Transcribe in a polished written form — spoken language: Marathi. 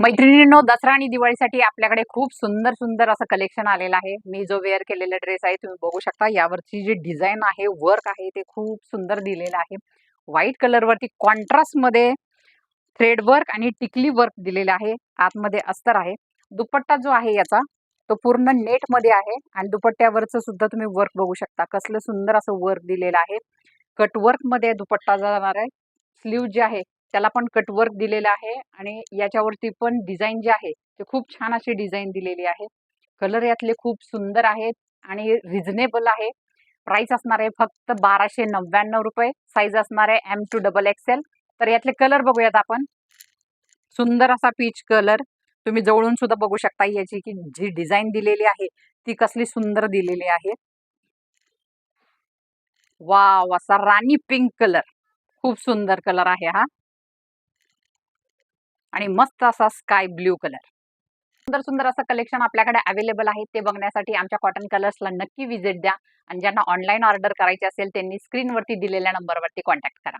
मैत्रिणींनो, दसरा आणि दिवाळीसाठी आपल्याकडे खूप सुंदर सुंदर असं कलेक्शन आलेलं आहे. मी जो वेअर केलेला ड्रेस आहे तुम्ही बघू शकता. यावरची जी डिझाईन आहे, वर्क आहे ते खूप सुंदर दिलेलं आहे. व्हाईट कलर वरती कॉन्ट्रास्ट मध्ये थ्रेड वर्क आणि टिकली वर्क दिलेलं आहे. आतमध्ये अस्तर आहे. दुपट्टा जो आहे याचा तो पूर्ण नेट मध्ये आहे आणि दुपट्ट्यावरचं सुद्धा तुम्ही वर्क बघू शकता. कसलं सुंदर असं वर्क दिलेलं आहे. कट वर्क मध्ये दुपट्टा जाणार आहे. स्लीव जे आहे त्याला पण कटवर्क दिलेलं आहे आणि याच्यावरती पण डिझाईन जे आहे ते खूप छान अशी डिझाईन दिलेली आहे. कलर यातले खूप सुंदर आहेत आणि रिझनेबल आहे. प्राइस असणार आहे फक्त 1299 रुपये. साईज असणार आहे M to XXL. तर यातले कलर बघूयात आपण. सुंदर असा पीच कलर तुम्ही जवळून सुद्धा बघू शकता. याची की जी डिझाईन दिलेली आहे ती कसली सुंदर दिलेली आहे. वाव, असा राणी पिंक कलर खूप सुंदर कलर आहे हा आणि मस्त असा स्काय ब्ल्यू कलर. सुंदर सुंदर असं कलेक्शन आपल्याकडे अवेलेबल आहे. ते बघण्यासाठी आमच्या कॉटन कलर्सला नक्की व्हिजिट द्या आणि ज्यांना ऑनलाईन ऑर्डर करायची असेल त्यांनी स्क्रीनवरती दिलेल्या नंबरवरती कॉन्टॅक्ट करा.